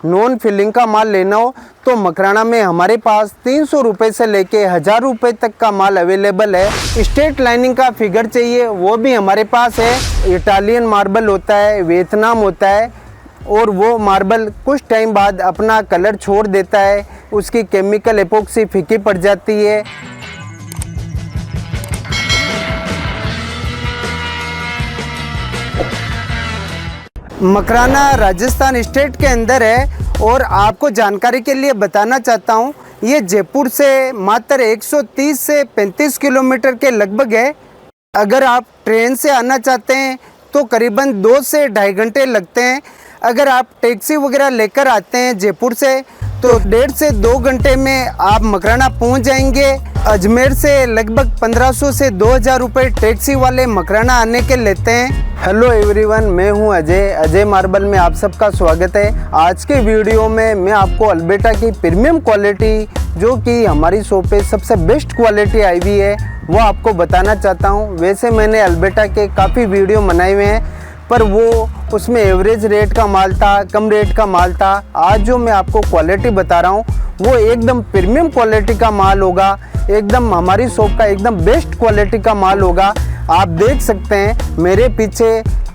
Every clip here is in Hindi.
नॉन फिलिंग का माल लेना हो तो मकराना में हमारे पास 300 रुपये से लेके 1000 रुपये तक का माल अवेलेबल है। स्ट्रेट लाइनिंग का फिगर चाहिए वो भी हमारे पास है। इटालियन मार्बल होता है, वियतनाम होता है और वो मार्बल कुछ टाइम बाद अपना कलर छोड़ देता है, उसकी केमिकल एपोक्सी फीकी पड़ जाती है। मकराना राजस्थान स्टेट के अंदर है और आपको जानकारी के लिए बताना चाहता हूँ, ये जयपुर से मात्र 130 से 35 किलोमीटर के लगभग है। अगर आप ट्रेन से आना चाहते हैं तो करीबन 2 से 2.5 घंटे लगते हैं। अगर आप टैक्सी वगैरह लेकर आते हैं जयपुर से तो 1.5 से 2 घंटे में आप मकराना पहुंच जाएंगे। अजमेर से लगभग 1500 से 2000 रुपये टैक्सी वाले मकराना आने के लेते हैं। हेलो एवरीवन, मैं हूं अजय मार्बल में आप सबका स्वागत है। आज के वीडियो में मैं आपको अल्बर्टा की प्रीमियम क्वालिटी, जो कि हमारी शॉप पे सबसे बेस्ट क्वालिटी आई हुई है, वो आपको बताना चाहता हूं। वैसे मैंने अल्बर्टा के काफ़ी वीडियो बनाए हुए हैं, पर वो उसमें एवरेज रेट का माल था, कम रेट का माल था। आज जो मैं आपको क्वालिटी बता रहा हूँ वो एकदम प्रीमियम क्वालिटी का माल होगा, एकदम हमारी शॉप का एकदम बेस्ट क्वालिटी का माल होगा। आप देख सकते हैं मेरे पीछे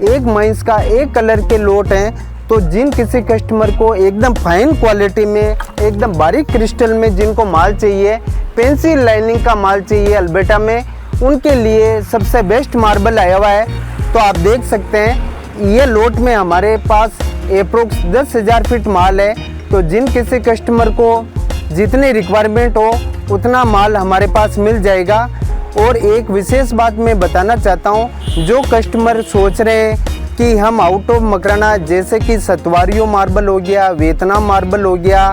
एक माइंस का एक कलर के लोट हैं। तो जिन किसी कस्टमर को एकदम फाइन क्वालिटी में, एकदम बारीक क्रिस्टल में जिनको माल चाहिए, पेंसिल लाइनिंग का माल चाहिए अल्बर्टा में, उनके लिए सबसे बेस्ट मार्बल आया हुआ है। तो आप देख सकते हैं ये लोट में हमारे पास अप्रोक्स 10,000 फीट माल है। तो जिन किसी कस्टमर को जितनी रिक्वायरमेंट हो उतना माल हमारे पास मिल जाएगा। और एक विशेष बात मैं बताना चाहता हूँ, जो कस्टमर सोच रहे हैं कि हम आउट ऑफ मकराना, जैसे कि सतवारियों मार्बल हो गया, वियतनाम मार्बल हो गया,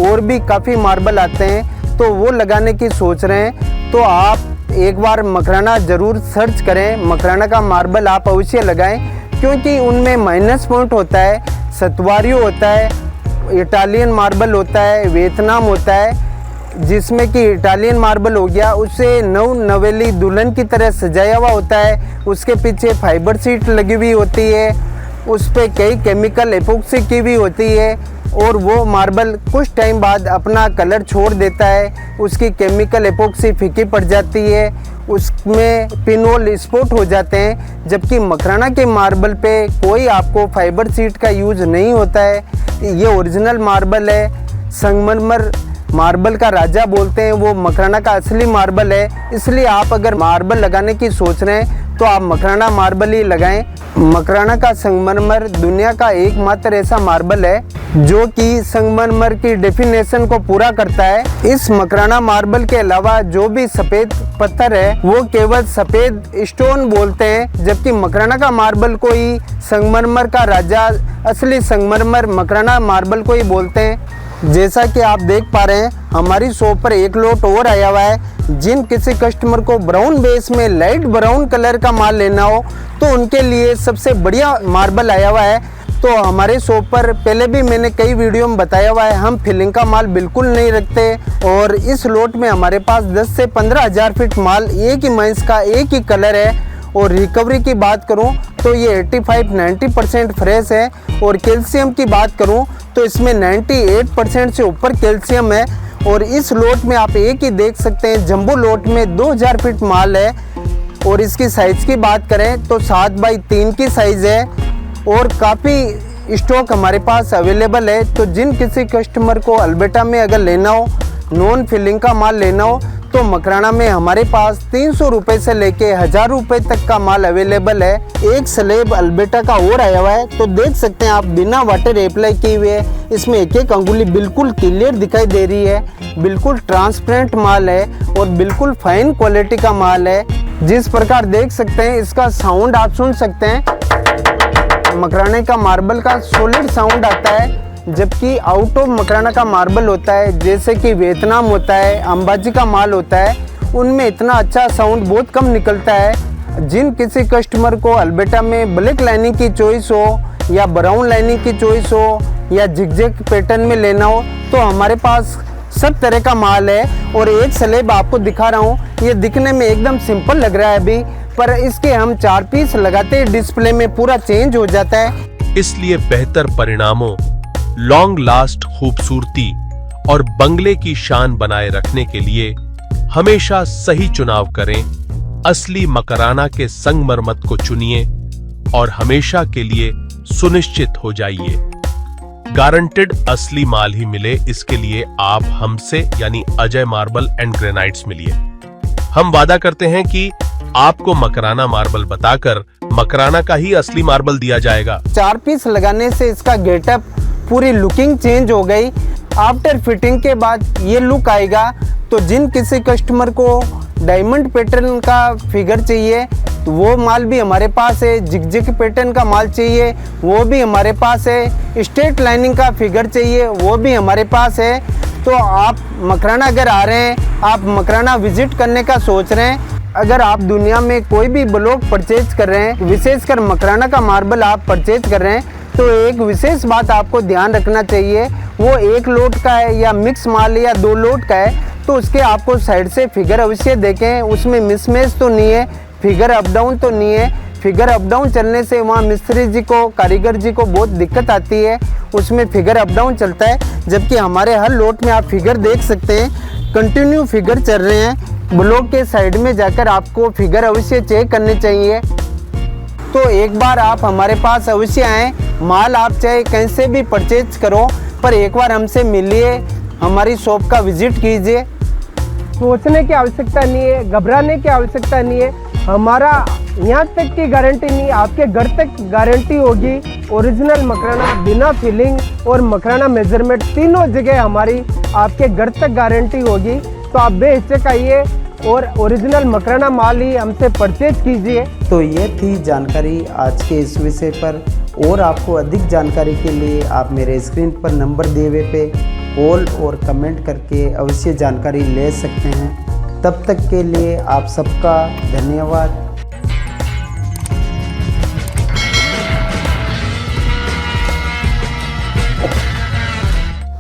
और भी काफ़ी मार्बल आते हैं, तो वो लगाने की सोच रहे हैं, तो आप एक बार मकराना ज़रूर सर्च करें। मकराना का मार्बल आप अवश्य लगाएं, क्योंकि उनमें माइनस पॉइंट होता है, सतवारियों होता है, इटालियन मार्बल होता है, वियतनाम होता है। जिसमें कि इटालियन मार्बल हो गया, उसे नवेली दुल्हन की तरह सजाया हुआ होता है, उसके पीछे फाइबर सीट लगी हुई होती है, उस पर कई केमिकल एपोक्सी की हुई होती है, और वो मार्बल कुछ टाइम बाद अपना कलर छोड़ देता है, उसकी केमिकल एपोक्सी फीकी पड़ जाती है, उसमें पिनोल स्पॉट हो जाते हैं। जबकि मकराना के मार्बल पे कोई आपको फाइबर सीट का यूज़ नहीं होता है। ये ओरिजिनल मार्बल है, संगमरमर मार्बल का राजा बोलते हैं, वो मकराना का असली मार्बल है। इसलिए आप अगर मार्बल लगाने की सोच रहे हैं तो आप मकराना मार्बल ही लगाएं। मकराना का संगमरमर दुनिया का एकमात्र ऐसा मार्बल है जो कि संगमरमर की डेफिनेशन को पूरा करता है। इस मकराना मार्बल के अलावा जो भी सफ़ेद पत्थर है वो केवल सफ़ेद स्टोन बोलते हैं, जबकि मकराना का मार्बल को ही संगमरमर का राजा, असली संगमरमर मकराना मार्बल को ही बोलते हैं। जैसा कि आप देख पा रहे हैं हमारी शॉप पर एक लोट और आया हुआ है। जिन किसी कस्टमर को ब्राउन बेस में लाइट ब्राउन कलर का माल लेना हो तो उनके लिए सबसे बढ़िया मार्बल आया हुआ है। तो हमारे शॉप पर पहले भी मैंने कई वीडियो में बताया हुआ है, हम फिलिंग का माल बिल्कुल नहीं रखते। और इस लोट में हमारे पास 10 से 15,000 फीट माल एक ही माइंस का एक ही कलर है। और रिकवरी की बात करूं तो ये 85-90% फ्रेश है। और कैल्शियम की बात करूं तो इसमें 98% से ऊपर कैल्शियम है। और इस लोट में आप एक ही देख सकते हैं, जंबो लोट में 2000 फीट माल है। और इसकी साइज़ की बात करें तो 7x3 की साइज़ है और काफ़ी स्टॉक हमारे पास अवेलेबल है। तो जिन किसी कस्टमर को अल्बर्टा में अगर लेना हो, नॉन फिलिंग का माल लेना हो, तो मकराना में हमारे पास 300 रुपये से लेके 1000 रुपये तक का माल अवेलेबल है। एक स्लेब अल्बर्टा का और आया हुआ है, तो देख सकते हैं आप, बिना वाटर अप्लाई किए हुए है। इसमें एक एक अंगुली बिल्कुल क्लियर दिखाई दे रही है, बिल्कुल ट्रांसपेरेंट माल है और बिल्कुल फाइन क्वालिटी का माल है। जिस प्रकार देख सकते हैं इसका साउंड आप सुन सकते हैं, मकराना का मार्बल का सॉलिड साउंड आता है। जबकि आउट ऑफ मकराना का मार्बल होता है, जैसे कि वियतनाम होता है, अंबाजी का माल होता है, उनमें इतना अच्छा साउंड बहुत कम निकलता है। जिन किसी कस्टमर को अल्बर्टा में ब्लैक लाइनिंग की चॉइस हो या ब्राउन लाइनिंग की चॉइस हो या जिगजैग पैटर्न में लेना हो, तो हमारे पास सब तरह का माल है। और एक स्लेब आपको दिखा रहा हूँ, ये दिखने में एकदम सिंपल लग रहा है अभी, पर इसके हम 4 पीस लगाते हैं डिस्प्ले में पूरा चेंज हो जाता है। इसलिए बेहतर परिणामों, लॉन्ग लास्ट खूबसूरती और बंगले की शान बनाए रखने के लिए हमेशा सही चुनाव करें। असली मकराना के संगमरमर को चुनिए और हमेशा के लिए सुनिश्चित हो जाइए गारंटेड असली माल ही मिले। इसके लिए आप हमसे यानी अजय मार्बल एंड ग्रेनाइट्स मिलिए। हम वादा करते हैं कि आपको मकराना मार्बल बताकर मकराना का ही असली मार्बल दिया जाएगा। 4 पीस लगाने से इसका गेटअप पूरी लुकिंग चेंज हो गई। आफ्टर फिटिंग के बाद ये लुक आएगा। तो जिन किसी कस्टमर को डायमंड पैटर्न का फिगर चाहिए तो वो माल भी हमारे पास है। जिग पैटर्न का माल चाहिए वो भी हमारे पास है। स्ट्रेट लाइनिंग का फिगर चाहिए वो भी हमारे पास है। तो आप मकराना अगर आ रहे हैं, आप मकराना विजिट करने का सोच रहे हैं, अगर आप दुनिया में कोई भी ब्लॉक परचेज कर रहे हैं, विशेषकर मकराना का मार्बल आप परचेज कर रहे हैं, तो एक विशेष बात आपको ध्यान रखना चाहिए। वो 1 लोट का है या मिक्स माल या 2 लोट का है तो उसके आपको साइड से फिगर अवश्य देखें। उसमें मिसमैच तो नहीं है, फिगर अप डाउन तो नहीं है। फिगर अप डाउन चलने से वहाँ मिस्त्री जी को, कारीगर जी को बहुत दिक्कत आती है। उसमें फिगर अप डाउन चलता है, जबकि हमारे हर लोट में आप फिगर देख सकते हैं कंटिन्यू फिगर चल रहे हैं। ब्लॉक के साइड में जाकर आपको फिगर अवश्य चेक करने चाहिए। तो एक बार आप हमारे पास अवश्य आएँ। माल आप चाहे कहीं से भी परचेज करो, पर एक बार हमसे मिलिए, हमारी शॉप का विजिट कीजिए। सोचने की आवश्यकता नहीं है, घबराने की आवश्यकता नहीं है। हमारा यहाँ तक की गारंटी नहीं, आपके घर तक गारंटी होगी। ओरिजिनल मकराना बिना फिलिंग और मकराना मेजरमेंट तीनों जगह हमारी आपके घर तक गारंटी होगी। तो आप बेहिचक आइए और ओरिजिनल मकराना माल ही हमसे परचेज कीजिए। तो ये थी जानकारी आज के इस विषय पर। और आपको अधिक जानकारी के लिए आप मेरे स्क्रीन पर नंबर दिए हुए पे कॉल और कमेंट करके अवश्य जानकारी ले सकते हैं। तब तक के लिए आप सबका धन्यवाद।